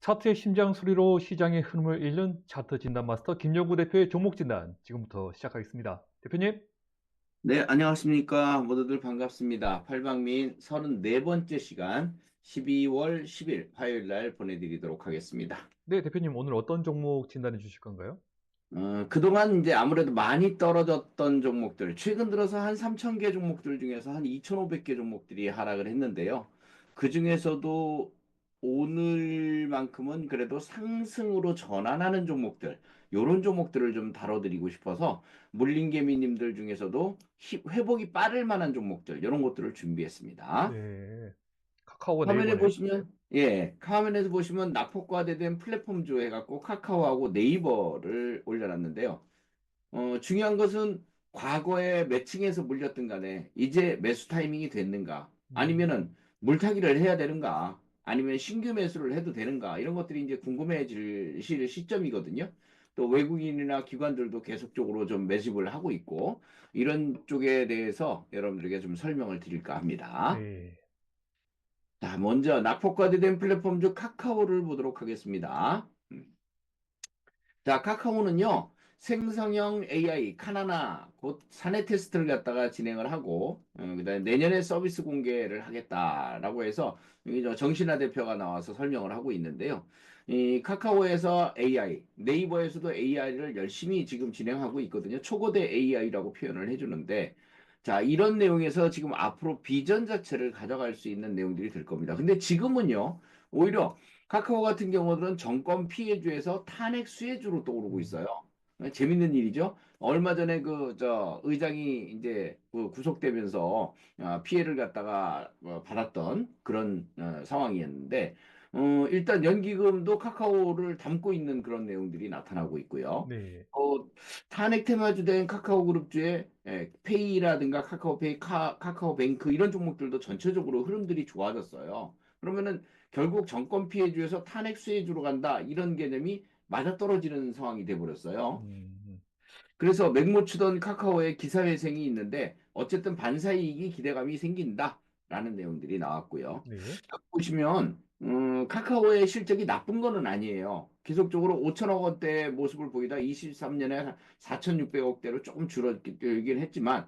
차트의 심장 소리로 시장의 흐름을 읽는 차트 진단 마스터 김영구 대표의 종목 진단 지금부터 시작하겠습니다. 대표님. 네, 안녕하십니까. 모두들 반갑습니다. 팔방미인 34번째 시간 12월 10일 화요일 날 보내드리도록 하겠습니다. 네, 대표님 오늘 어떤 종목 진단해 주실 건가요? 그동안 이제 아무래도 많이 떨어졌던 종목들, 최근 들어서 한 3,000개 종목들 중에서 한 2,500개 종목들이 하락을 했는데요. 그 중에서도 오늘만큼은 그래도 상승으로 전환하는 종목들, 요런 종목들을 좀 다뤄드리고 싶어서 물린개미님들 중에서도 회복이 빠를 만한 종목들, 이런 것들을 준비했습니다. 네, 카카오 화면에 네이버네요. 보시면, 예, 화면에서 보시면 낙폭과대된 플랫폼주 해갖고 카카오하고 네이버를 올려놨는데요. 중요한 것은 과거에 매칭해서 물렸든 간에 이제 매수 타이밍이 됐는가? 음, 아니면은 물타기를 해야 되는가? 아니면 신규 매수를 해도 되는가? 이런 것들이 이제 궁금해질 시점이거든요. 또 외국인이나 기관들도 계속적으로 좀 매집을 하고 있고 이런 쪽에 대해서 여러분들에게 좀 설명을 드릴까 합니다. 네, 자, 먼저 낙폭과대된 플랫폼 중 카카오를 보도록 하겠습니다. 자, 카카오는요, 생성형 AI 카나나 곧 사내 테스트를 갖다가 진행을 하고, 그다음에 내년에 서비스 공개를 하겠다라고 해서 여기 저 정신화 대표가 나와서 설명을 하고 있는데요. 이 카카오에서 AI, 네이버에서도 AI를 열심히 지금 진행하고 있거든요. 초거대 AI라고 표현을 해주는데, 자, 이런 내용에서 지금 앞으로 비전 자체를 가져갈 수 있는 내용들이 될 겁니다. 근데 지금은요, 오히려 카카오 같은 경우는 정권 피해주에서 탄핵 수혜주로 떠오르고 음, 있어요. 재밌는 일이죠. 얼마 전에 의장이 이제 구속되면서 피해를 갖다가 받았던 그런 상황이었는데, 일단 연기금도 카카오를 담고 있는 그런 내용들이 나타나고 있고요. 네, 탄핵 테마주된 카카오 그룹주의 페이라든가 카카오페이, 카카오뱅크 이런 종목들도 전체적으로 흐름들이 좋아졌어요. 그러면은 결국 정권 피해주에서 탄핵 수혜주로 간다 이런 개념이 맞아떨어지는 상황이 돼버렸어요. 음, 그래서 맹모 추던 카카오의 기사회생이 있는데 어쨌든 반사이익이 기대감이 생긴다라는 내용들이 나왔고요. 네, 보시면 카카오의 실적이 나쁜 거는 아니에요. 계속적으로 5천억 원대의 모습을 보이다 23년에 4,600억대로 조금 줄어들긴 했지만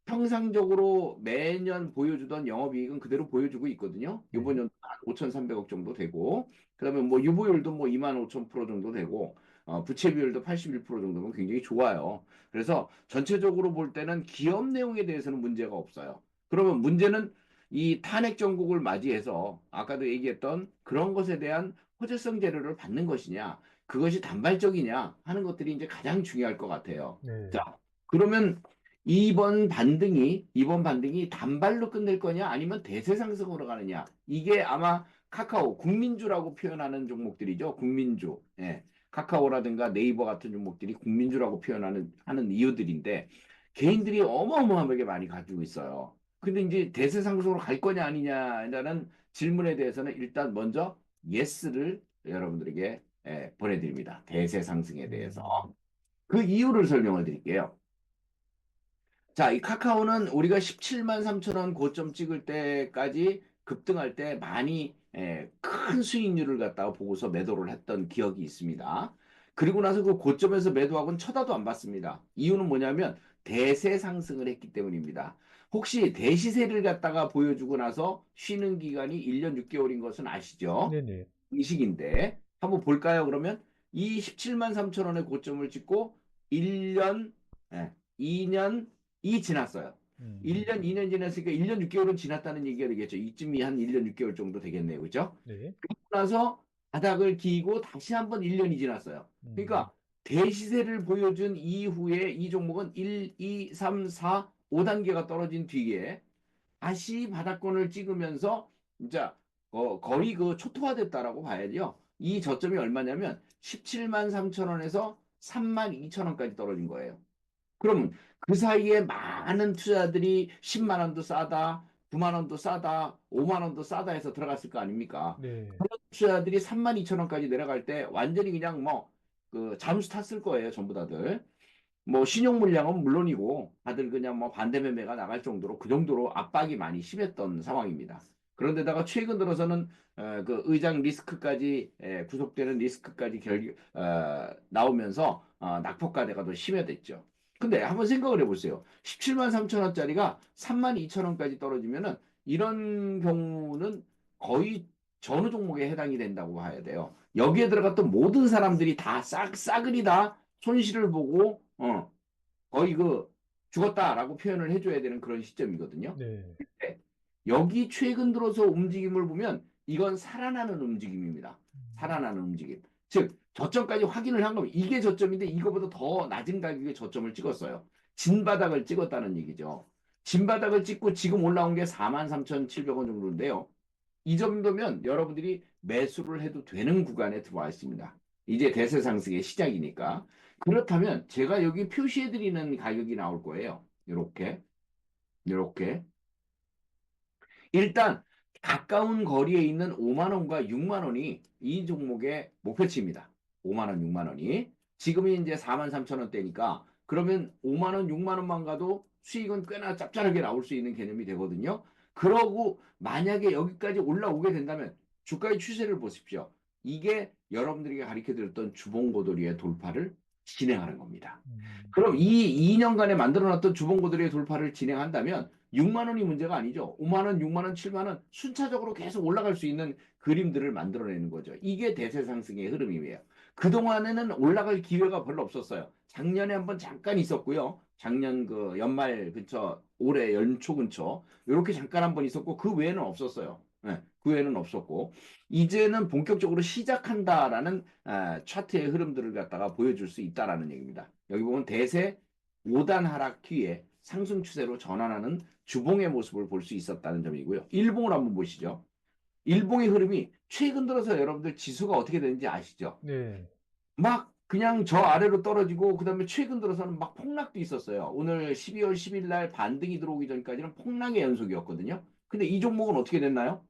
평상적으로 매년 보여주던 영업이익은 그대로 보여주고 있거든요. 이번 네, 연도 한 5,300억 정도 되고, 그다음에 뭐 유보율도 뭐 25,000% 정도 되고, 부채 비율도 81% 정도면 굉장히 좋아요. 그래서 전체적으로 볼 때는 기업 내용에 대해서는 문제가 없어요. 그러면 문제는 이 탄핵 정국을 맞이해서 아까도 얘기했던 그런 것에 대한 호재성 재료를 받는 것이냐, 그것이 단발적이냐 하는 것들이 이제 가장 중요할 것 같아요. 자, 네. 그러면 이번 반등이 단발로 끝낼 거냐 아니면 대세 상승으로 가느냐 이게 아마 카카오 국민주라고 표현하는 종목들이죠. 국민주. 예. 카카오라든가 네이버 같은 종목들이 국민주라고 표현하는 하는 이유들인데 개인들이 어마어마하게 많이 가지고 있어요. 근데 이제 대세 상승으로 갈 거냐 아니냐라는 질문에 대해서는 일단 먼저 예스를 여러분들에게 보내드립니다. 대세 상승에 대해서 음, 그 이유를 설명을 드릴게요. 자, 이 카카오는 우리가 17만 3천 원 고점 찍을 때까지 급등할 때 많이 큰 수익률을 갖다가 보고서 매도를 했던 기억이 있습니다. 그리고 나서 그 고점에서 매도하고는 쳐다도 안 봤습니다. 이유는 뭐냐면 대세 상승을 했기 때문입니다. 혹시 대시세를 갖다가 보여주고 나서 쉬는 기간이 1년 6개월인 것은 아시죠? 네네, 의식인데 한번 볼까요? 그러면 이 17만 3천 원의 고점을 찍고 1년, 2년이 지났어요. 음, 1년, 2년 지났으니까 1년 6개월은 지났다는 얘기가 되겠죠. 이쯤이 한 1년 6개월 정도 되겠네요. 그죠? 네, 그러고 나서 바닥을 기고 다시 한번 1년이 지났어요. 음, 그러니까 대시세를 보여준 이후에 이 종목은 1, 2, 3, 4, 5단계가 떨어진 뒤에 다시 바닥권을 찍으면서 진짜 거의 그 초토화됐다라고 봐야죠. 이 저점이 얼마냐면 17만 3천 원에서 3만 2천 원까지 떨어진 거예요. 그러면 그 사이에 많은 투자들이 10만 원도 싸다, 9만 원도 싸다, 5만 원도 싸다 해서 들어갔을 거 아닙니까? 네, 그런 투자들이 3만 2천 원까지 내려갈 때 완전히 그냥 뭐 그 잠수 탔을 거예요, 전부 다들. 뭐 신용 물량은 물론이고 다들 그냥 뭐 반대 매매가 나갈 정도로 그 정도로 압박이 많이 심했던 상황입니다. 그런데다가 최근 들어서는 그 의장 리스크까지 구속되는 리스크까지 나오면서 낙폭과대가 더 심해졌죠. 근데 한번 생각을 해보세요. 17만 3천 원짜리가 3만 2천 원까지 떨어지면은 이런 경우는 거의 전후 종목에 해당이 된다고 봐야 돼요. 여기에 들어갔던 모든 사람들이 다 싸그리 다 손실을 보고 거의 그 죽었다라고 표현을 해줘야 되는 그런 시점이거든요. 네. 네. 여기 최근 들어서 움직임을 보면 이건 살아나는 움직임입니다. 살아나는 움직임. 즉 저점까지 확인을 한 거면 이게 저점인데 이거보다 더 낮은 가격에 저점을 찍었어요. 진바닥을 찍었다는 얘기죠. 진바닥을 찍고 지금 올라온 게 43,700원 정도인데요. 이 정도면 여러분들이 매수를 해도 되는 구간에 들어와 있습니다. 이제 대세 상승의 시작이니까. 그렇다면 제가 여기 표시해 드리는 가격이 나올 거예요. 이렇게. 이렇게. 일단 가까운 거리에 있는 5만 원과 6만 원이 이 종목의 목표치입니다. 5만 원, 6만 원이. 지금이 이제 4만 3천 원대니까 그러면 5만 원, 6만 원만 가도 수익은 꽤나 짭짤하게 나올 수 있는 개념이 되거든요. 그러고 만약에 여기까지 올라오게 된다면 주가의 추세를 보십시오. 이게 여러분들에게 가르쳐 드렸던 주봉고도리의 돌파를 진행하는 겁니다. 그럼 이 2년간에 만들어놨던 주봉고도리의 돌파를 진행한다면 6만 원이 문제가 아니죠. 5만 원, 6만 원, 7만 원 순차적으로 계속 올라갈 수 있는 그림들을 만들어내는 거죠. 이게 대세 상승의 흐름이에요. 그동안에는 올라갈 기회가 별로 없었어요. 작년에 한번 잠깐 있었고요. 작년 그 연말 근처, 올해 연초 근처 이렇게 잠깐 한번 있었고 그 외에는 없었어요. 네, 그 외에는 없었고 이제는 본격적으로 시작한다라는 차트의 흐름들을 갖다가 보여줄 수 있다라는 얘기입니다. 여기 보면 대세 5단 하락 뒤에 상승 추세로 전환하는 주봉의 모습을 볼 수 있었다는 점이고요. 일봉을 한번 보시죠. 일봉의 흐름이 최근 들어서 여러분들 지수가 어떻게 되는지 아시죠? 네. 막 그냥 저 아래로 떨어지고 그다음에 최근 들어서는 막 폭락도 있었어요. 오늘 12월 10일 날 반등이 들어오기 전까지는 폭락의 연속이었거든요. 근데 이 종목은 어떻게 됐나요?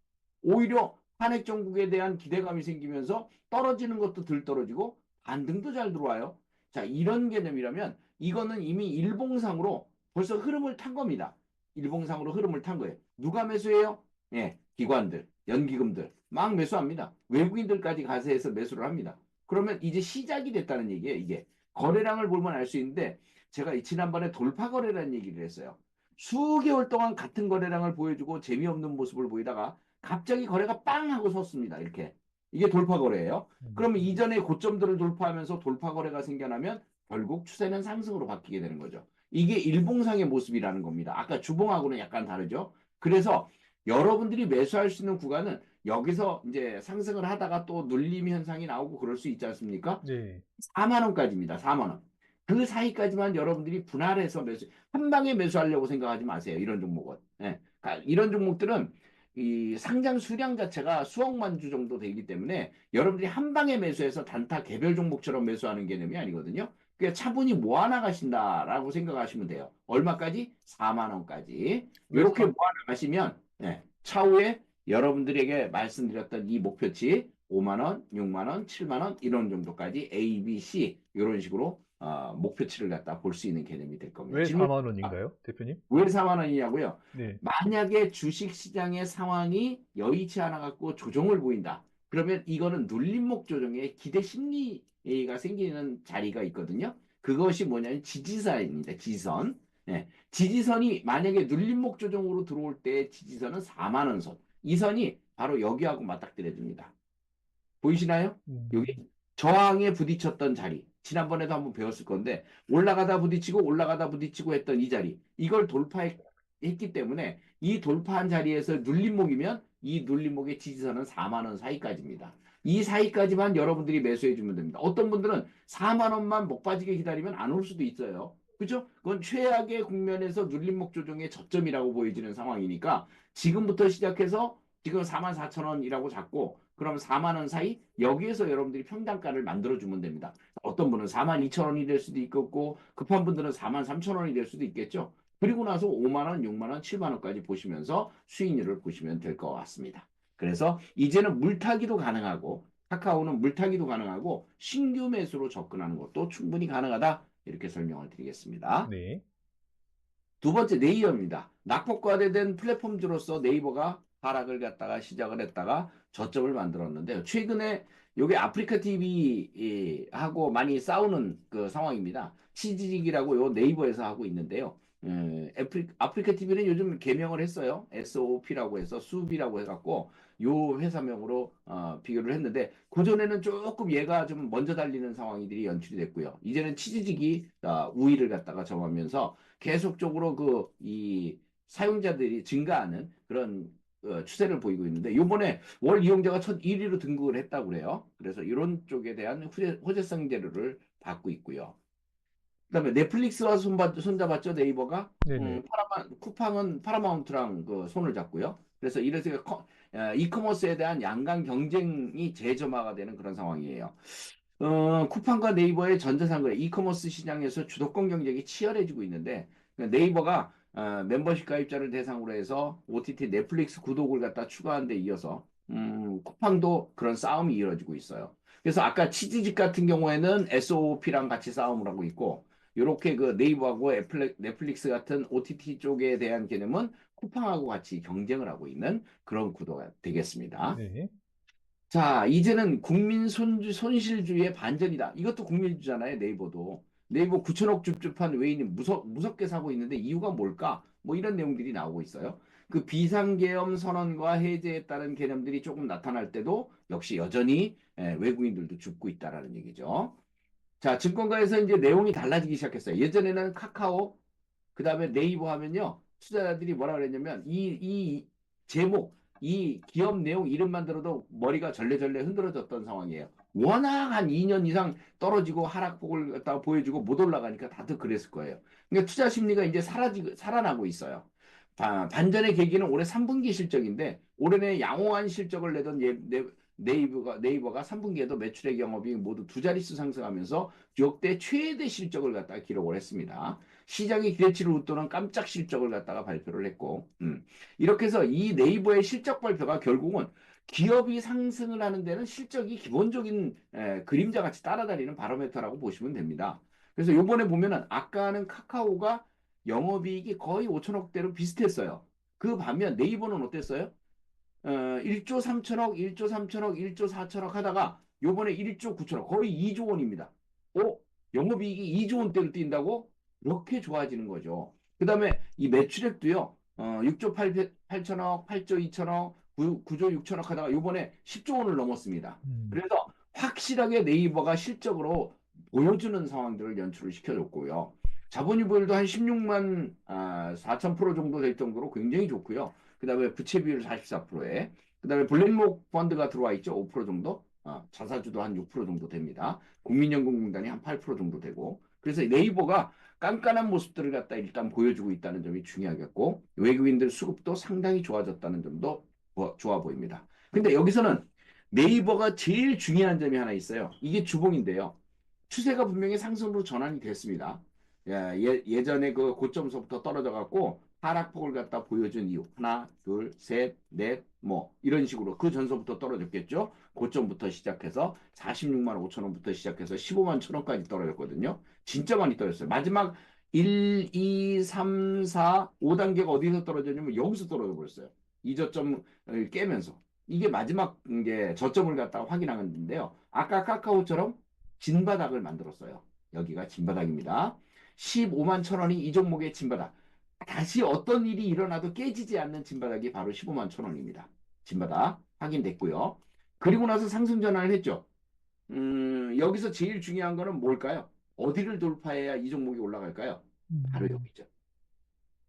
오히려 한핵 정국에 대한 기대감이 생기면서 떨어지는 것도 덜 떨어지고 반등도 잘 들어와요. 자, 이런 개념이라면 이거는 이미 일봉상으로 벌써 흐름을 탄 겁니다. 일봉상으로 흐름을 탄 거예요. 누가 매수해요? 예, 기관들, 연기금들 막 매수합니다. 외국인들까지 가세해서 매수를 합니다. 그러면 이제 시작이 됐다는 얘기예요, 이게. 거래량을 보면 알 수 있는데 제가 지난번에 돌파 거래라는 얘기를 했어요. 수개월 동안 같은 거래량을 보여주고 재미없는 모습을 보이다가 갑자기 거래가 빵 하고 섰습니다. 이렇게. 이게 돌파 거래예요. 그러면 이전에 고점들을 돌파하면서 돌파 거래가 생겨나면 결국 추세는 상승으로 바뀌게 되는 거죠. 이게 일봉상의 모습이라는 겁니다. 아까 주봉하고는 약간 다르죠. 그래서 여러분들이 매수할 수 있는 구간은 여기서 이제 상승을 하다가 또 눌림 현상이 나오고 그럴 수 있지 않습니까? 네. 4만 원까지입니다. 4만 원. 그 사이까지만 여러분들이 분할해서 한 방에 매수하려고 생각하지 마세요. 이런 종목은. 예. 그러니까 이런 종목들은 이 상장 수량 자체가 수억만 주 정도 되기 때문에 여러분들이 한 방에 매수해서 단타 개별 종목처럼 매수하는 개념이 아니거든요. 그러니까 차분히 모아나가신다라고 생각하시면 돼요. 얼마까지? 4만 원까지. 왜 이렇게 사, 모아나가시면 차후에 여러분들에게 말씀드렸던 이 목표치 5만 원, 6만 원, 7만 원 이런 정도까지 A, B, C 이런 식으로 목표치를 갖다 볼 수 있는 개념이 될 겁니다. 왜 질문 4만 원인가요, 대표님? 왜 4만 원이냐고요? 네. 만약에 주식시장의 상황이 여의치 않아 갖고 조정을 보인다. 그러면 이거는 눌림목 조정의 기대 심리가 생기는 자리가 있거든요. 그것이 뭐냐면 지지선입니다. 지지선. 네. 지지선이 만약에 눌림목 조정으로 들어올 때 지지선은 4만 원 선. 이 선이 바로 여기하고 맞닥뜨려 줍니다. 보이시나요? 여기 음, 저항에 부딪혔던 자리. 지난번에도 한번 배웠을 건데 올라가다 부딪히고 올라가다 부딪히고 했던 이 자리. 이걸 돌파했기 때문에 이 돌파한 자리에서 눌림목이면 이 눌림목의 지지선은 4만 원 사이까지입니다. 이 사이까지만 여러분들이 매수해 주면 됩니다. 어떤 분들은 4만 원만 목 빠지게 기다리면 안 올 수도 있어요. 그죠? 그건 최악의 국면에서 눌림목 조정의 저점이라고 보여지는 상황이니까 지금부터 시작해서 지금 4만 4천 원이라고 잡고 그럼 4만 원 사이 여기에서 여러분들이 평단가를 만들어주면 됩니다. 어떤 분은 4만 2천 원이 될 수도 있겠고 급한 분들은 4만 3천 원이 될 수도 있겠죠. 그리고 나서 5만 원, 6만 원, 7만 원까지 보시면서 수익률을 보시면 될 것 같습니다. 그래서 이제는 물타기도 가능하고 카카오는 물타기도 가능하고 신규 매수로 접근하는 것도 충분히 가능하다. 이렇게 설명을 드리겠습니다. 네. 두 번째 네이버입니다. 낙폭과대된 플랫폼주로서 네이버가 하락을 갖다가 시작을 했다가 저점을 만들었는데요. 최근에 요게 아프리카 TV하고 많이 싸우는 그 상황입니다. 치지직이라고 요 네이버에서 하고 있는데요. 아프리카 TV는 요즘 개명을 했어요. SOP라고 해서 수비라고 해갖고 요 회사명으로 비교를 했는데 그전에는 조금 얘가 좀 먼저 달리는 상황들이 연출이 됐고요. 이제는 치지직이 우위를 갖다가 점하면서 계속적으로 그 이 사용자들이 증가하는 그런 추세를 보이고 있는데 요번에 월 이용자가 첫 1위로 등극을 했다고 그래요. 그래서 이런 쪽에 대한 호재성 재료를 받고 있고요. 그다음에 넷플릭스와 손잡았죠 네이버가. 네네. 쿠팡은 파라마운트랑 그 손을 잡고요. 그래서 이래서 이커머스에 대한 양강 경쟁이 재점화가 되는 그런 상황이에요. 쿠팡과 네이버의 전자상거래 이커머스 시장에서 주도권 경쟁이 치열해지고 있는데 네이버가 멤버십 가입자를 대상으로 해서 OTT 넷플릭스 구독을 갖다 추가한 데 이어서 쿠팡도 그런 싸움이 이루어지고 있어요. 그래서 아까 치즈직 같은 경우에는 SOP랑 같이 싸움을 하고 있고 이렇게 그 네이버하고 넷플릭스 같은 OTT 쪽에 대한 개념은 쿠팡하고 같이 경쟁을 하고 있는 그런 구도가 되겠습니다. 네. 자, 이제는 국민 손실주의의 반전이다. 이것도 국민주잖아요, 네이버도. 네이버 9천억 줍줍한 외인이 무섭게 사고 있는데 이유가 뭘까? 뭐 이런 내용들이 나오고 있어요. 그 비상계엄 선언과 해제에 따른 개념들이 조금 나타날 때도 역시 여전히 외국인들도 죽고 있다라는 얘기죠. 자, 증권가에서 이제 내용이 달라지기 시작했어요. 예전에는 카카오, 그 다음에 네이버 하면요. 투자자들이 뭐라 그랬냐면 이 제목, 이 기업 내용 이름만 들어도 머리가 절레절레 흔들어졌던 상황이에요. 워낙 한 2년 이상 떨어지고 하락폭을 갖다가 보여주고 못 올라가니까 다들 그랬을 거예요. 그러니까 투자 심리가 이제 살아나고 있어요. 반전의 계기는 올해 3분기 실적인데 올해는 양호한 실적을 내던 네이버가 3분기에도 매출액 영업이익 모두 두 자릿수 상승하면서 역대 최대 실적을 갖다가 기록을 했습니다. 시장의 기대치를 웃도는 깜짝 실적을 갖다가 발표를 했고, 이렇게 해서 이 네이버의 실적 발표가 결국은 기업이 상승을 하는 데는 실적이 기본적인 그림자 같이 따라다니는 바로메터라고 보시면 됩니다. 그래서 요번에 보면은 아까는 카카오가 영업이익이 거의 5천억대로 비슷했어요. 그 반면 네이버는 어땠어요? 1조 3천억, 1조 3천억, 1조 4천억 하다가 요번에 1조 9천억, 거의 2조 원입니다. 영업이익이 2조 원대를 뛴다고? 이렇게 좋아지는 거죠. 그 다음에 이 매출액도요, 6조 8천억, 8조 2천억, 9조 6천억 하다가 요번에 10조 원을 넘었습니다. 음. 그래서 확실하게 네이버가 실적으로 보여주는 상황들을 연출을 시켜줬고요. 자본 유보율도 한 16만 4천 프로 정도 될 정도로 굉장히 좋고요. 그 다음에 부채 비율 44%에, 그 다음에 블랙록 펀드가 들어와 있죠. 5% 정도. 자사주도 한 6% 정도 됩니다. 국민연금공단이 한 8% 정도 되고. 그래서 네이버가 깐깐한 모습들을 갖다 일단 보여주고 있다는 점이 중요하겠고, 외국인들 수급도 상당히 좋아졌다는 점도 좋아 보입니다. 근데 여기서는 네이버가 제일 중요한 점이 하나 있어요. 이게 주봉인데요. 추세가 분명히 상승으로 전환이 됐습니다. 예전에 그 고점서부터 떨어져 갖고 하락폭을 갖다 보여준 이유. 하나, 둘, 셋, 넷, 뭐 이런 식으로 그 전서부터 떨어졌겠죠. 고점부터 시작해서 46만 5천 원부터 시작해서 15만 천 원까지 떨어졌거든요. 진짜 많이 떨어졌어요. 마지막 1, 2, 3, 4, 5단계가 어디서 떨어졌냐면 여기서 떨어져 버렸어요. 이 저점을 깨면서. 이게 마지막 게 저점을 갖다가 확인하는데요. 아까 카카오처럼 진바닥을 만들었어요. 여기가 진바닥입니다. 15만 천 원이 이 종목의 진바닥. 다시 어떤 일이 일어나도 깨지지 않는 진바닥이 바로 15만 천 원입니다. 진바닥 확인됐고요. 그리고 나서 상승 전환을 했죠. 여기서 제일 중요한 거는 뭘까요? 어디를 돌파해야 이 종목이 올라갈까요? 바로 음. 여기죠.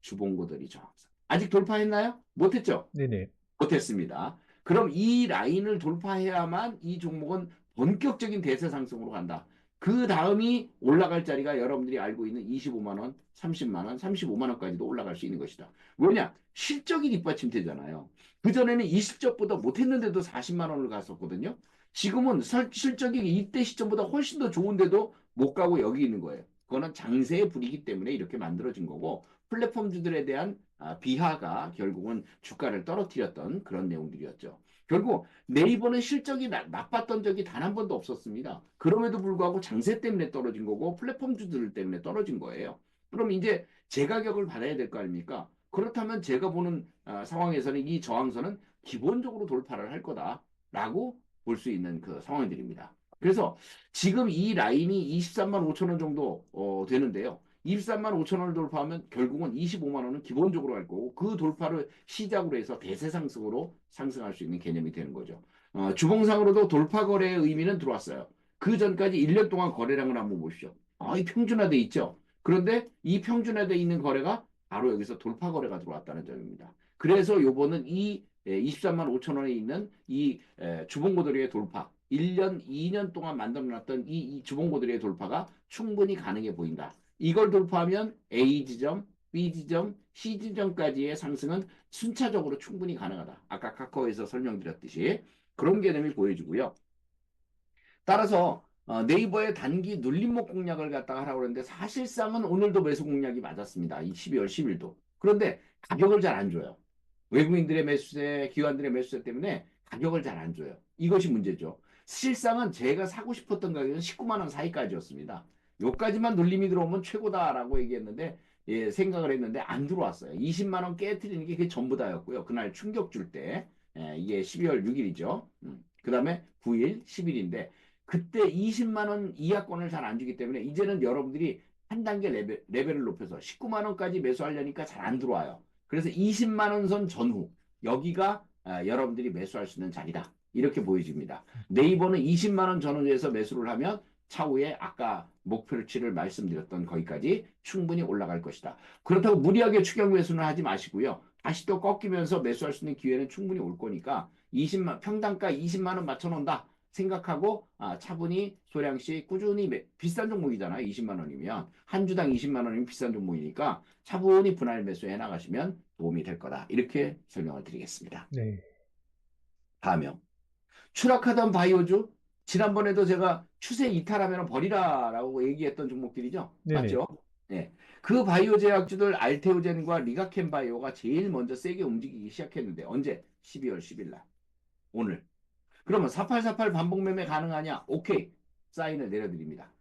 주봉고들이죠. 아직 돌파했나요? 못했죠? 네네. 못했습니다. 그럼 이 라인을 돌파해야만 이 종목은 본격적인 대세 상승으로 간다. 그 다음이 올라갈 자리가 여러분들이 알고 있는 25만 원, 30만 원, 35만 원까지도 올라갈 수 있는 것이다. 왜냐? 실적이 뒷받침되잖아요. 그전에는 20적보다 못했는데도 40만 원을 갔었거든요. 지금은 실적이 이때 시점보다 훨씬 더 좋은데도 못 가고 여기 있는 거예요. 그거는 장세의 불이기 때문에 이렇게 만들어진 거고 플랫폼주들에 대한 비하가 결국은 주가를 떨어뜨렸던 그런 내용들이었죠. 결국 네이버는 실적이 나빴던 적이 단 한 번도 없었습니다. 그럼에도 불구하고 장세 때문에 떨어진 거고 플랫폼주들 때문에 떨어진 거예요. 그럼 이제 재가격을 받아야 될 거 아닙니까? 그렇다면 제가 보는 상황에서는 이 저항선은 기본적으로 돌파를 할 거다라고 볼 수 있는 그 상황들입니다. 그래서 지금 이 라인이 23만 5천 원 정도 되는데요. 23만 5천 원을 돌파하면 결국은 25만 원은 기본적으로 갈 거고 그 돌파를 시작으로 해서 대세 상승으로 상승할 수 있는 개념이 되는 거죠. 주봉상으로도 돌파 거래의 의미는 들어왔어요. 그 전까지 1년 동안 거래량을 한번 보십시오. 이 평준화돼 있죠. 그런데 이 평준화돼 있는 거래가 바로 여기서 돌파 거래가 들어왔다는 점입니다. 그래서 요번은 이 23만 5천 원에 있는 이 주봉고도리의 돌파, 1년, 2년 동안 만들어놨던 이 주봉고도리의 돌파가 충분히 가능해 보인다. 이걸 돌파하면 A 지점, B 지점, C 지점까지의 상승은 순차적으로 충분히 가능하다. 아까 카카오에서 설명드렸듯이 그런 개념이 보여지고요. 따라서 네이버의 단기 눌림목 공략을 갖다가 하라고 그러는데 사실상은 오늘도 매수 공략이 맞았습니다. 이 12월 10일도. 그런데 가격을 잘 안 줘요. 외국인들의 매수세, 기관들의 매수세 때문에 가격을 잘 안 줘요. 이것이 문제죠. 실상은 제가 사고 싶었던 가격은 19만 원 사이까지였습니다. 요까지만 눌림이 들어오면 최고다라고 얘기했는데 예, 생각을 했는데 안 들어왔어요. 20만 원 깨트리는 게 그게 전부 다였고요. 그날 충격 줄 때 이게 12월 6일이죠. 그 다음에 9일, 10일인데 그때 20만 원 이하권을 잘 안 주기 때문에 이제는 여러분들이 한 단계 레벨을 높여서 19만 원까지 매수하려니까 잘 안 들어와요. 그래서 20만 원 선 전후 여기가 여러분들이 매수할 수 있는 자리다. 이렇게 보여집니다. 네이버는 20만 원 전후에서 매수를 하면 차후에 아까 목표치를 말씀드렸던 거기까지 충분히 올라갈 것이다. 그렇다고 무리하게 추격 매수는 하지 마시고요. 다시 또 꺾이면서 매수할 수 있는 기회는 충분히 올 거니까 평당가 20만 원 맞춰 놓는다. 생각하고 차분히 소량씩 꾸준히 비싼 종목이잖아요. 20만 원이면 한 주당 20만 원이면 비싼 종목이니까 차분히 분할 매수해 나가시면 도움이 될 거다. 이렇게 설명을 드리겠습니다. 네. 다음요. 추락하던 바이오주 지난번에도 제가 추세 이탈하면 버리라라고 얘기했던 종목들이죠. 네네. 맞죠? 네. 그 바이오 제약주들 알테오젠과 리가켄 바이오가 제일 먼저 세게 움직이기 시작했는데 언제? 12월 10일 날. 오늘. 그러면 4848 반복 매매 가능하냐? 오케이. 사인을 내려드립니다.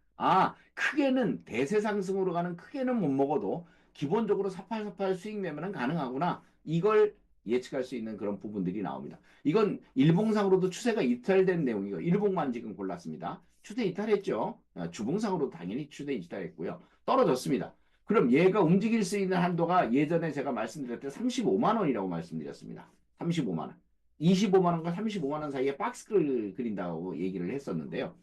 크게는 대세 상승으로 가는 크게는 못 먹어도 기본적으로 4848 수익 매매는 가능하구나. 이걸 예측할 수 있는 그런 부분들이 나옵니다. 이건 일봉상으로도 추세가 이탈된 내용이고 일봉만 지금 골랐습니다. 추세 이탈했죠. 주봉상으로도 당연히 추세 이탈했고요. 떨어졌습니다. 그럼 얘가 움직일 수 있는 한도가 예전에 제가 말씀드렸을 때 35만 원이라고 말씀드렸습니다. 35만 원. 25만 원과 35만 원 사이에 박스를 그린다고 얘기를 했었는데요.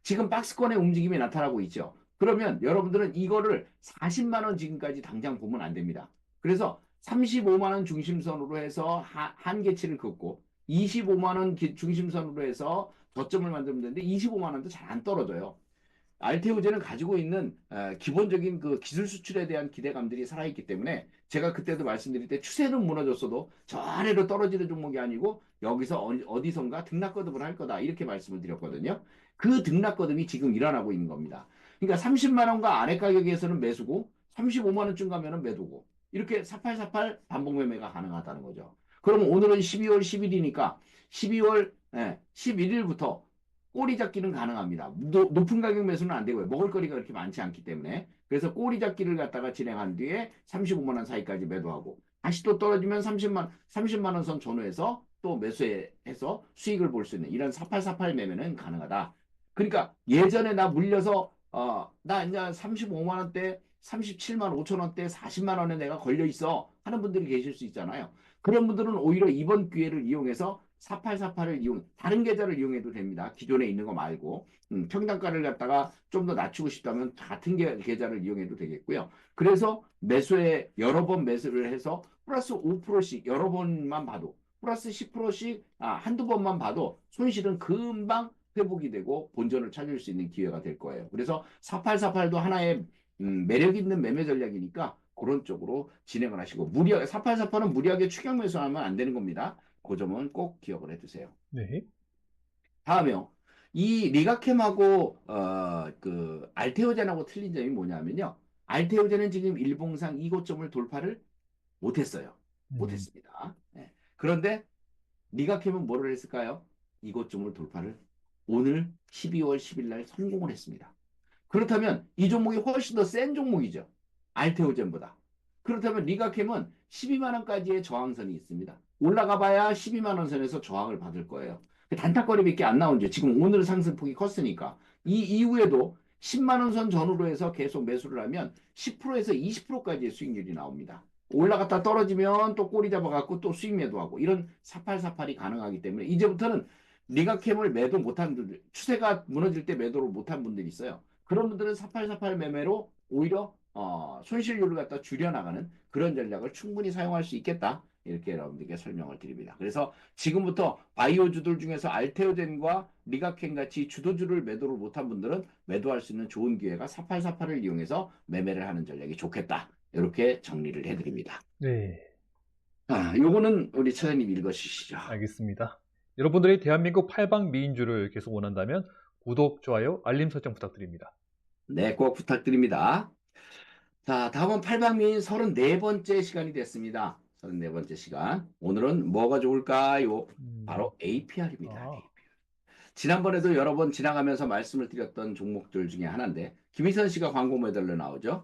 지금 박스권의 움직임이 나타나고 있죠. 그러면 여러분들은 이거를 40만 원 지금까지 당장 보면 안 됩니다. 그래서 35만 원 중심선으로 해서 한계치를 긋고 25만 원 중심선으로 해서 저점을 만들면 되는데 25만 원도 잘 안 떨어져요. 알테오제는 가지고 있는 기본적인 그 기술 수출에 대한 기대감들이 살아있기 때문에 제가 그때도 말씀드릴 때 추세는 무너졌어도 저 아래로 떨어지는 종목이 아니고 여기서 어디선가 등락거듭을 할 거다 이렇게 말씀을 드렸거든요. 그 등락거듭이 지금 일어나고 있는 겁니다. 그러니까 30만 원과 아래 가격에서는 매수고 35만 원쯤 가면은 매도고 이렇게 4848 반복 매매가 가능하다는 거죠. 그럼 오늘은 12월 10일이니까 12월 11일부터 꼬리 잡기는 가능합니다. 높은 가격 매수는 안 되고요. 먹을 거리가 그렇게 많지 않기 때문에. 그래서 꼬리 잡기를 갖다가 진행한 뒤에 35만 원 사이까지 매도하고 다시 또 떨어지면 30만 원 선 전후에서 또 매수해서 수익을 볼 수 있는 이런 4848 매매는 가능하다. 그러니까 예전에 나 물려서 나 이제 35만 원대 37만 5천 원대 40만 원에 내가 걸려 있어 하는 분들이 계실 수 있잖아요. 그런 분들은 오히려 이번 기회를 이용해서 4848을 다른 계좌를 이용해도 됩니다. 기존에 있는 거 말고. 평단가를 갖다가 좀 더 낮추고 싶다면 같은 계좌를 이용해도 되겠고요. 그래서 매수에 여러 번 매수를 해서 플러스 5%씩 여러 번만 봐도 플러스 10%씩 한두 번만 봐도 손실은 금방 회복이 되고 본전을 찾을 수 있는 기회가 될 거예요. 그래서 4848도 하나의 매력 있는 매매 전략이니까 그런 쪽으로 진행을 하시고 4848은 무리하게 추격 매수하면 안 되는 겁니다. 그 점은 꼭 기억을 해두세요. 네. 다음에요. 이 리가캠하고 그 알테오젠하고 틀린 점이 뭐냐면요. 알테오젠은 지금 일봉상 이고점을 돌파를 못했어요. 음, 못했습니다. 네. 그런데 리가캠은 뭐를 했을까요? 이고점을 돌파를 오늘 12월 10일 날 성공을 했습니다. 그렇다면 이 종목이 훨씬 더 센 종목이죠. 알테오젠보다. 그렇다면 리가캠은 12만 원까지의 저항선이 있습니다. 올라가 봐야 12만 원 선에서 저항을 받을 거예요. 단타거리밖에 안 나오죠. 지금 오늘 상승폭이 컸으니까. 이 이후에도 10만 원 선 전후로 해서 계속 매수를 하면 10%에서 20%까지의 수익률이 나옵니다. 올라갔다 떨어지면 또 꼬리 잡아갖고 또 수익 매도하고 이런 4848이 가능하기 때문에 이제부터는 리가캠을 매도 못한 분들, 추세가 무너질 때 매도를 못한 분들이 있어요. 그런 분들은 4848 매매로 오히려 손실률을 갖다 줄여나가는 그런 전략을 충분히 사용할 수 있겠다. 이렇게 여러분들께 설명을 드립니다. 그래서 지금부터 바이오주들 중에서 알테오젠과 리가켄 같이 주도주를 매도를 못한 분들은 매도할 수 있는 좋은 기회가 4848을 이용해서 매매를 하는 전략이 좋겠다. 이렇게 정리를 해드립니다. 네, 요거는 우리 차장님 읽어주시죠. 알겠습니다. 여러분들이 대한민국 팔방미인주를 계속 원한다면 구독, 좋아요, 알림 설정 부탁드립니다. 네, 꼭 부탁드립니다. 자, 다음은 팔방미인 34번째 시간이 됐습니다. 34번째 시간. 오늘은 뭐가 좋을까요? 바로 APR입니다. 아, 지난번에도 여러 번 지나가면서 말씀을 드렸던 종목들 중에 하나인데, 김희선 씨가 광고 모델로 나오죠.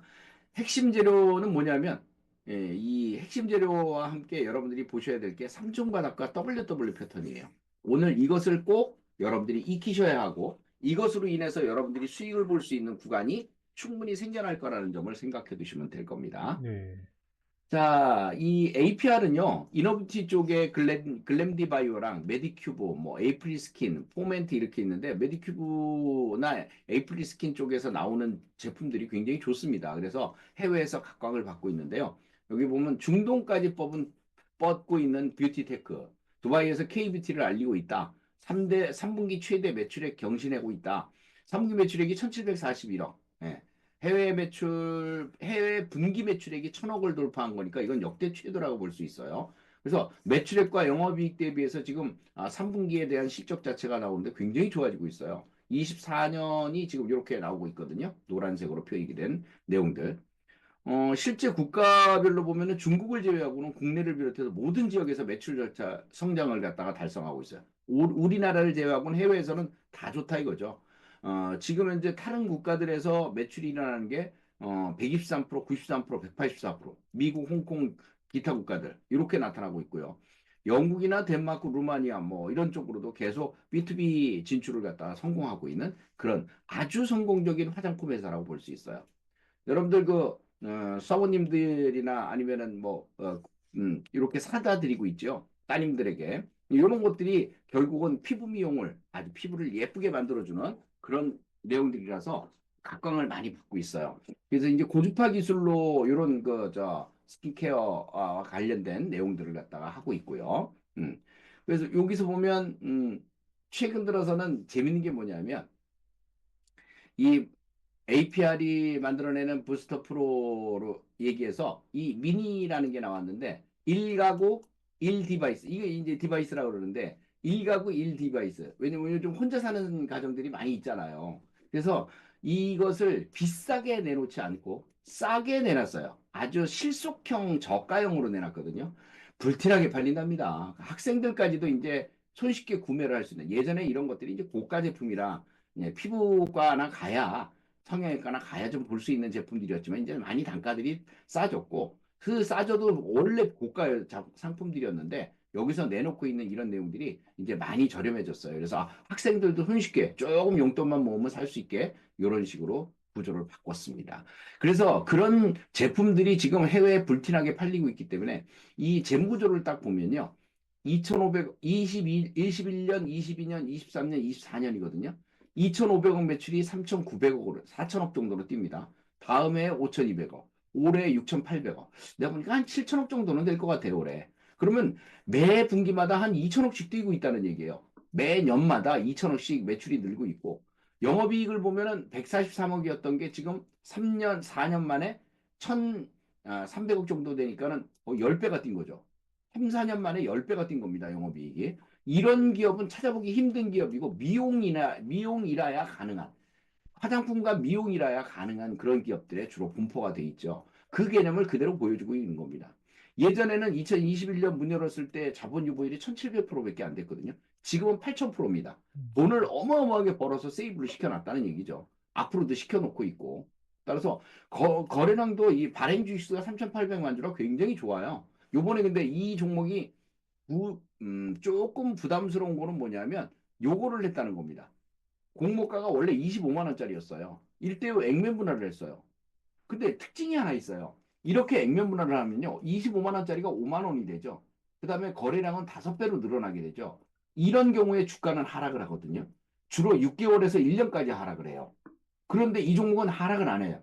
핵심 재료는 뭐냐면, 이 핵심 재료와 함께 여러분들이 보셔야 될 게 삼중바닥과 WW 패턴이에요. 오늘 이것을 꼭 여러분들이 익히셔야 하고, 이것으로 인해서 여러분들이 수익을 볼 수 있는 구간이 충분히 생겨날 거라는 점을 생각해 두시면 될 겁니다. 네. 자, 이 APR은요, 이노비티 쪽에 글램디바이오랑 메디큐브, 뭐, 에이프리스킨, 포멘트 이렇게 있는데, 메디큐브나 에이프리스킨 쪽에서 나오는 제품들이 굉장히 좋습니다. 그래서 해외에서 각광을 받고 있는데요. 여기 보면 중동까지 뻗고 있는 뷰티테크, 두바이에서 K뷰티를 알리고 있다. 3분기 최대 매출액 경신하고 있다. 3분기 매출액이 1741억. 해외 분기 매출액이 1000억을 돌파한 거니까 이건 역대 최대라고 볼 수 있어요. 그래서 매출액과 영업이익 대비해서 지금 3분기에 대한 실적 자체가 나오는데 굉장히 좋아지고 있어요. 24년이 지금 이렇게 나오고 있거든요. 노란색으로 표기 된 내용들. 실제 국가별로 보면은 중국을 제외하고는 국내를 비롯해서 모든 지역에서 매출 절차 성장을 갖다가 달성하고 있어요. 우리나라를 제외하고는 해외에서는 다 좋다 이거죠. 지금 현재 다른 국가들에서 매출이 일어나는 게 123%, 93%, 184%, 미국, 홍콩, 기타 국가들 이렇게 나타나고 있고요. 영국이나 덴마크, 루마니아 뭐 이런 쪽으로도 계속 B2B 진출을 갖다가 성공하고 있는 그런 아주 성공적인 화장품 회사라고 볼 수 있어요. 여러분들 사모님들이나 아니면은 이렇게 사다 드리고 있죠. 따님들에게. 이런 것들이 결국은 피부 미용을 아주 피부를 예쁘게 만들어주는 그런 내용들이라서 각광을 많이 받고 있어요. 그래서 이제 고주파 기술로 이런 스킨케어와 관련된 내용들을 갖다가 하고 있고요. 그래서 여기서 보면, 최근 들어서는 재밌는 게 뭐냐면, 이 APR이 만들어내는 부스터 프로로 얘기해서 이 미니라는 게 나왔는데 1가구 1디바이스 이게 이제 디바이스라고 그러는데 1가구 1디바이스 왜냐면 요즘 혼자 사는 가정들이 많이 있잖아요. 그래서 이것을 비싸게 내놓지 않고 싸게 내놨어요. 아주 실속형 저가형으로 내놨거든요. 불티나게 팔린답니다. 학생들까지도 이제 손쉽게 구매를 할 수 있는 예전에 이런 것들이 이제 고가 제품이라 피부과나 가야 성형외과나 가야 좀 볼 수 있는 제품들이었지만 이제 많이 단가들이 싸졌고 그 싸져도 원래 고가 상품들이었는데 여기서 내놓고 있는 이런 내용들이 이제 많이 저렴해졌어요. 그래서 학생들도 손쉽게 조금 용돈만 모으면 살 수 있게 이런 식으로 구조를 바꿨습니다. 그래서 그런 제품들이 지금 해외에 불티나게 팔리고 있기 때문에 이 재무구조를 딱 보면요. 21년, 22년, 23년, 24년이거든요. 2,500억 매출이 3,900억으로, 4천억 정도로 뜁니다. 다음에 5,200억, 올해 6,800억. 내가 보니까 한 7천억 정도는 될 것 같아요, 올해. 그러면 매 분기마다 한 2천억씩 뛰고 있다는 얘기예요. 매년마다 2천억씩 매출이 늘고 있고, 영업이익을 보면은 143억이었던 게 지금 3년, 4년 만에 1,300억 정도 되니까는 10배가 뛴 거죠. 3, 4년 만에 10배가 뛴 겁니다, 영업이익이. 이런 기업은 찾아보기 힘든 기업이고 미용이라야 가능한 화장품과 미용이라야 가능한 그런 기업들에 주로 분포가 돼 있죠. 그 개념을 그대로 보여주고 있는 겁니다. 예전에는 2021년 문 열었을 때 자본 유보율이 1700%밖에 안 됐거든요. 지금은 8000%입니다. 돈을 어마어마하게 벌어서 세이브를 시켜놨다는 얘기죠. 앞으로도 시켜놓고 있고. 따라서 거래량도 이 발행 주식수가 3,800만 주라 굉장히 좋아요. 요번에 근데 이 종목이 조금 부담스러운 거는 뭐냐면 요거를 했다는 겁니다. 공모가가 원래 25만 원짜리였어요. 1대5 액면 분할을 했어요. 근데 특징이 하나 있어요. 이렇게 액면 분할을 하면요. 25만 원짜리가 5만 원이 되죠. 그 다음에 거래량은 5배로 늘어나게 되죠. 이런 경우에 주가는 하락을 하거든요. 주로 6개월에서 1년까지 하락을 해요. 그런데 이 종목은 하락을 안 해요.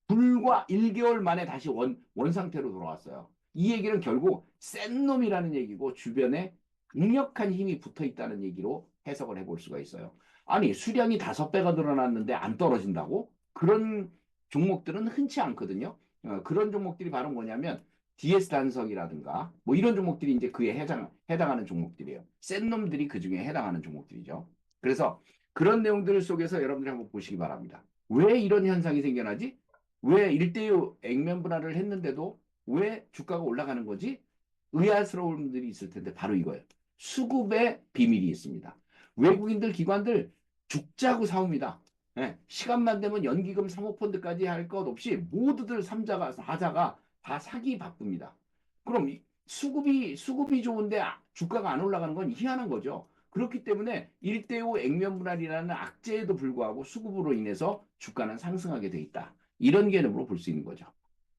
불과 1개월 만에 다시 원 상태로 돌아왔어요. 이 얘기는 결국 센 놈이라는 얘기고 주변에 강력한 힘이 붙어 있다는 얘기로 해석을 해볼 수가 있어요. 아니, 수량이 5배가 늘어났는데 안 떨어진다고? 그런 종목들은 흔치 않거든요. 그런 종목들이 바로 뭐냐면 DS 단석이라든가 뭐 이런 종목들이 이제 그에 해당하는 종목들이에요. 센 놈들이 그 중에 해당하는 종목들이죠. 그래서 그런 내용들 속에서 여러분들이 한번 보시기 바랍니다. 왜 이런 현상이 생겨나지? 왜 1대1 액면 분할을 했는데도 왜 주가가 올라가는 거지? 의아스러운 분들이 있을 텐데 바로 이거예요. 수급의 비밀이 있습니다. 외국인들 기관들 죽자고 사옵니다. 예, 시간만 되면 연기금 사모펀드까지 할 것 없이 모두들 3자가 4자가 다 사기 바쁩니다. 그럼 수급이 좋은데 주가가 안 올라가는 건 희한한 거죠. 그렇기 때문에 1대5 액면 분할이라는 악재에도 불구하고 수급으로 인해서 주가는 상승하게 돼 있다. 이런 개념으로 볼 수 있는 거죠.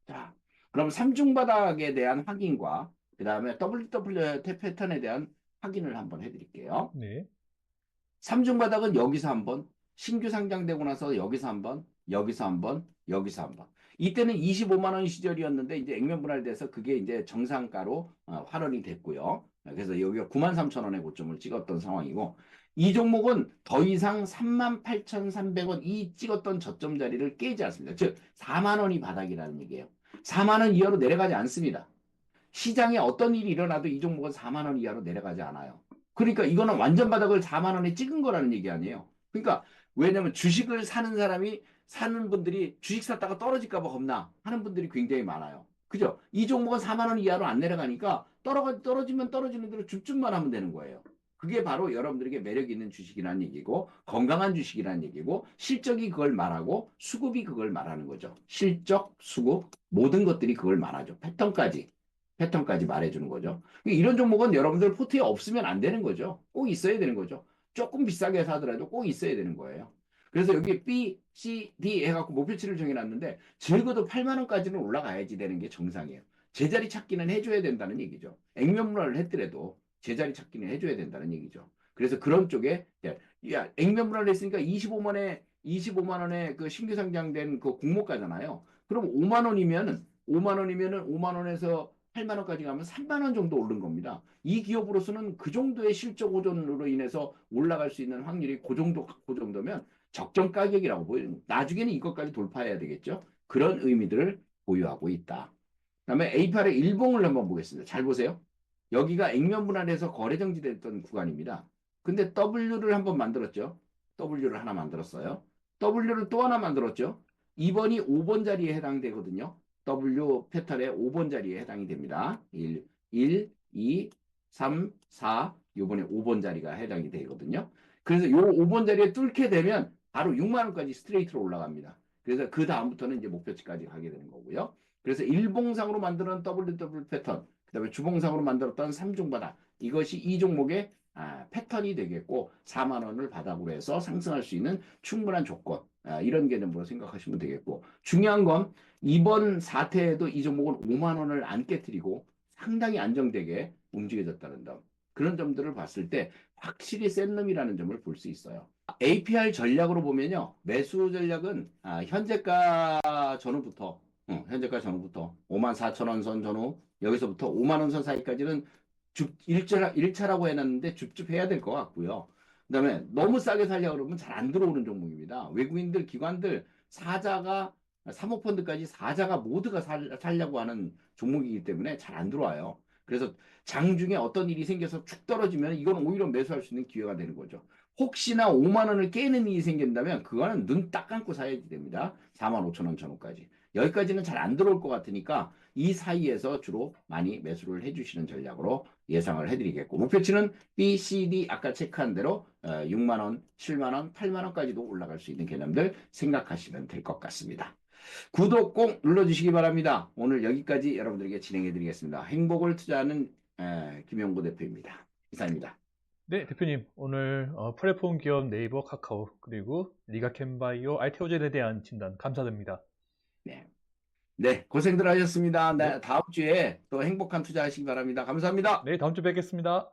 자, 그럼 삼중바닥에 대한 확인과 그 다음에 WW 패턴에 대한 확인을 한번 해드릴게요. 네. 삼중바닥은 여기서 한번, 신규 상장되고 나서 여기서 한번, 여기서 한번, 여기서 한번. 이때는 25만 원 시절이었는데 이제 액면 분할돼서 그게 이제 정상가로 환원이 됐고요. 그래서 여기가 9만 3천 원의 고점을 찍었던 상황이고 이 종목은 더 이상 38,300원 이 찍었던 저점 자리를 깨지 않습니다. 즉 4만 원이 바닥이라는 얘기예요. 4만 원 이하로 내려가지 않습니다. 시장에 어떤 일이 일어나도 이 종목은 4만 원 이하로 내려가지 않아요. 그러니까 이거는 완전 바닥을 4만 원에 찍은 거라는 얘기 아니에요. 그러니까 왜냐면 주식을 사는 분들이 주식 샀다가 떨어질까 봐 겁나 하는 분들이 굉장히 많아요. 그죠? 이 종목은 4만 원 이하로 안 내려가니까 떨어지면 떨어지는 대로 줍줍만 하면 되는 거예요. 그게 바로 여러분들에게 매력 있는 주식이라는 얘기고 건강한 주식이라는 얘기고 실적이 그걸 말하고 수급이 그걸 말하는 거죠. 실적, 수급 모든 것들이 그걸 말하죠. 패턴까지 말해주는 거죠. 이런 종목은 여러분들 포트에 없으면 안 되는 거죠. 꼭 있어야 되는 거죠. 조금 비싸게 사더라도 꼭 있어야 되는 거예요. 그래서 여기 B, C, D 해갖고 목표치를 정해놨는데 적어도 8만 원까지는 올라가야지 되는 게 정상이에요. 제자리 찾기는 해줘야 된다는 얘기죠. 액면분할을 했더라도 제자리 찾기는 해줘야 된다는 얘기죠. 그래서 그런 쪽에 야 액면분할을 했으니까 25만 원에 그 신규 상장된 그 공모가잖아요. 그럼 5만 원에서 8만 원까지 가면 3만 원 정도 오른 겁니다. 이 기업으로서는 그 정도의 실적 호전으로 인해서 올라갈 수 있는 확률이 그 정도면 적정 가격이라고 보여요. 나중에는 이것까지 돌파해야 되겠죠. 그런 의미들을 보유하고 있다. 그다음에 A8의 일봉을 한번 보겠습니다. 잘 보세요. 여기가 액면 분할해서 거래 정지됐던 구간입니다. 근데 W를 한번 만들었죠. W를 하나 만들었어요. W를 또 하나 만들었죠. 2번이 5번 자리에 해당되거든요. W 패턴의 5번 자리에 해당이 됩니다. 1, 2, 3, 4, 요번에 5번 자리가 해당이 되거든요. 그래서 요 5번 자리에 뚫게 되면 바로 6만 원까지 스트레이트로 올라갑니다. 그래서 그 다음부터는 이제 목표치까지 가게 되는 거고요. 그래서 일봉상으로 만드는 WW 패턴, 그다음에 주봉상으로 만들었던 3중바닥 이것이 이 종목의 패턴이 되겠고 4만 원을 바닥으로 해서 상승할 수 있는 충분한 조건 이런 개념으로 생각하시면 되겠고 중요한 건 이번 사태에도 이 종목은 5만 원을 안 깨뜨리고 상당히 안정되게 움직여졌다는 점 그런 점들을 봤을 때 확실히 센 놈이라는 점을 볼 수 있어요. APR 전략으로 보면요 매수 전략은 현재가 전후부터 현재가 전후부터 5만 4천 원 선 전후 여기서부터 5만 원 선 사이까지는 1차라고 해놨는데 줍줍해야 될 것 같고요. 그다음에 너무 싸게 살려고 그러면 잘 안 들어오는 종목입니다. 외국인들, 기관들, 사자가 사모펀드까지 사자가 모두가 살려고 하는 종목이기 때문에 잘 안 들어와요. 그래서 장중에 어떤 일이 생겨서 축 떨어지면 이건 오히려 매수할 수 있는 기회가 되는 거죠. 혹시나 5만 원을 깨는 일이 생긴다면 그거는 눈 딱 감고 사야지 됩니다. 4만 5천 원 전후까지. 여기까지는 잘 안 들어올 것 같으니까 이 사이에서 주로 많이 매수를 해주시는 전략으로 예상을 해드리겠고, 목표치는 B, C, D 아까 체크한 대로 6만 원, 7만 원, 8만 원까지도 올라갈 수 있는 개념들 생각하시면 될 것 같습니다. 구독 꼭 눌러주시기 바랍니다. 오늘 여기까지 여러분들에게 진행해드리겠습니다. 행복을 투자하는 김용구 대표입니다. 이상입니다. 네, 대표님. 오늘 플랫폼 기업 네이버, 카카오, 그리고 리가캠바이오, 알테오젠에 대한 진단 감사드립니다. 네. 네, 고생들 하셨습니다. 네, 네, 다음 주에 또 행복한 투자하시기 바랍니다. 감사합니다. 네, 다음 주 뵙겠습니다.